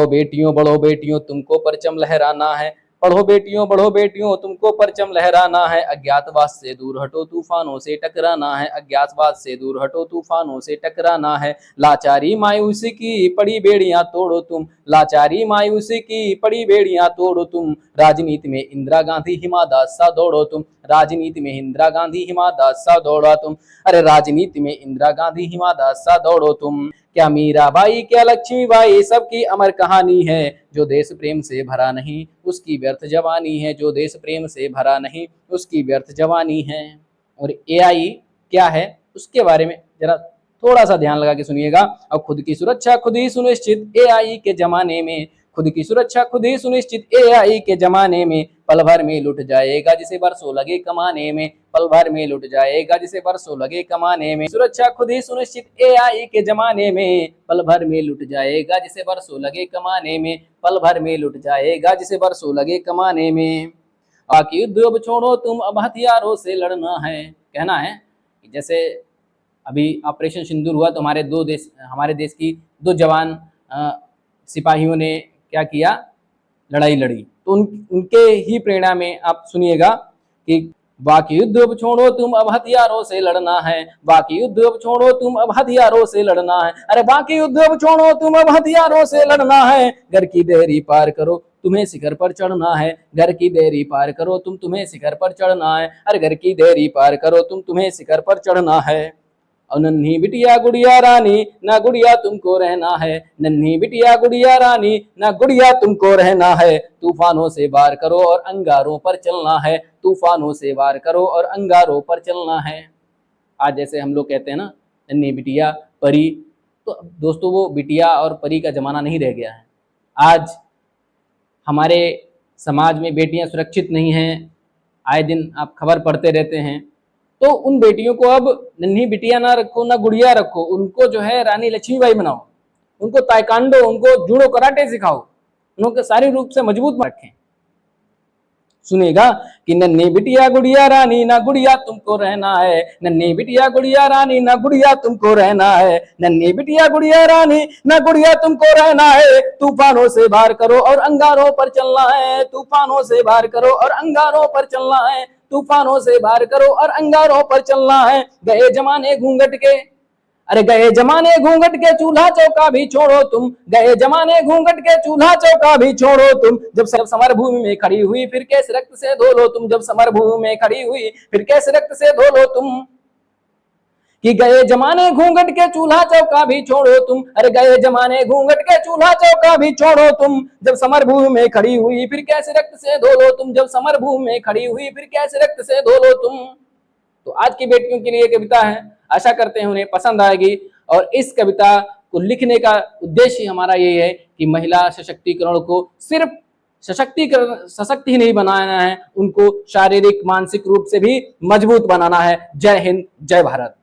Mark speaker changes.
Speaker 1: बढ़ो बेटियों तुमको परचम लहराना है। बढ़ो बेटियों तुमको परचम लहराना है। अज्ञातवास से दूर हटो तूफानों से टकराना है। अज्ञातवास से दूर हटो तूफानों से टकराना है। लाचारी मायूसी की पड़ी बेड़ियां तोड़ो तुम। लाचारी मायूसी की पड़ी बेड़ियां तोड़ो तुम। राजनीति में इंदिरा गांधी हिमा दास सा दौड़ो तुम। राजनीति में इंदिरा गांधी हिमा दास सा दौड़ा तुम। अरे राजनीति में इंदिरा गांधी हिमा दास सा दौड़ो तुम। क्या मीराबाई क्या लक्ष्मीबाई सबकी अमर कहानी है। जो देश प्रेम से भरा नहीं उसकी व्यर्थ जवानी है। जो देश प्रेम से भरा नहीं उसकी व्यर्थ जवानी है। और एआई क्या है उसके बारे में जरा थोड़ा सा ध्यान लगा के सुनिएगा। अब खुद की सुरक्षा खुद ही सुनिश्चित एआई के जमाने में। खुद की सुरक्षा खुद ही सुनिश्चित एआई के जमाने में। पल भर में लुट जाएगा जिसे बरसों लगे कमाने में। पल भर में लुट जाएगा जिसे बरसों लगे कमाने में। सुरक्षा खुद ही सुनिश्चित एआई के जमाने में। पल भर में लुट जाएगा जिसे बरसों लगे कमाने में। पल भर में लुट जाएगा जिसे बरसों लगे कमाने में। बाकी युद्ध अब छोड़ो तुम अब हथियारों से लड़ना है। कहना है जैसे अभी ऑपरेशन सिंदूर हुआ तो हमारे देश की दो जवान सिपाहियों ने क्या किया, लड़ाई लड़ी। तो उनके ही प्रेरणा में आप सुनिएगा कि बाकी युद्ध अब छोड़ो तुम अब हथियारों से लड़ना है। बाकी युद्ध अब छोड़ो तुम अब हथियारों से लड़ना है। अरे बाकी युद्ध अब छोड़ो तुम अब हथियारों से लड़ना है। घर की देरी पार करो तुम्हें शिखर पर चढ़ना है। घर की देरी पार करो तुम्हें शिखर पर चढ़ना है। अरे घर की देरी पार करो तुम्हें शिखर पर चढ़ना है। और नन्ही बिटिया गुड़िया रानी ना गुड़िया तुमको रहना है। नन्ही बिटिया गुड़िया रानी ना गुड़िया तुमको रहना है। तूफानों से वार करो और अंगारों पर चलना है। तूफानों से वार करो और अंगारों पर चलना है। आज जैसे हम लोग कहते हैं ना नन्ही बिटिया परी, तो दोस्तों वो बिटिया और परी का जमाना नहीं रह गया है। आज हमारे समाज में बेटियां सुरक्षित नहीं हैं। आए दिन आप खबर पढ़ते रहते हैं। तो उन बेटियों को अब नन्ही बिटिया ना रखो ना गुड़िया रखो, उनको जो है रानी लक्ष्मीबाई बनाओ। उनको ताइक्वांडो उनको जूडो कराटे सिखाओ। उनको शारीरिक रूप से मजबूत रखें। सुनेगा कि नन्ही बिटिया गुड़िया रानी ना गुड़िया तुमको रहना है। नन्ही बिटिया गुड़िया रानी ना गुड़िया तुमको रहना है। नन्ही बिटिया गुड़िया रानी ना गुड़िया तुमको रहना है। तूफानों से वार करो और अंगारों पर चलना है। तूफानों से वार करो और अंगारों पर चलना है। तूफानों से वार करो और अंगारों पर चलना है। गए जमाने घूंघट के, अरे गए जमाने घूंघट के चूल्हा चौका भी छोड़ो तुम। गए जमाने घूंघट के चूल्हा चौका भी छोड़ो तुम। जब समर भूमि में खड़ी हुई फिर कैसे रक्त से धो लो तुम। जब समर भूमि में खड़ी हुई फिर कैसे रक्त से धो लो तुम। कि गए जमाने घूंघट के चूल्हा चौका भी छोड़ो तुम। अरे गए जमाने घूंघट के चूल्हा चौका भी छोड़ो तुम। जब समर भूमि में खड़ी हुई फिर कैसे रक्त से धो लो तुम। जब समर भूमि में खड़ी हुई फिर कैसे रक्त से धो लो तुम। तो आज की बेटियों के लिए कविता है, आशा करते हैं उन्हें पसंद आएगी। और इस कविता को लिखने का उद्देश्य हमारा ये है कि महिला सशक्तिकरण को सिर्फ सशक्त ही नहीं बनाना है, उनको शारीरिक मानसिक रूप से भी मजबूत बनाना है। जय हिंद, जय भारत।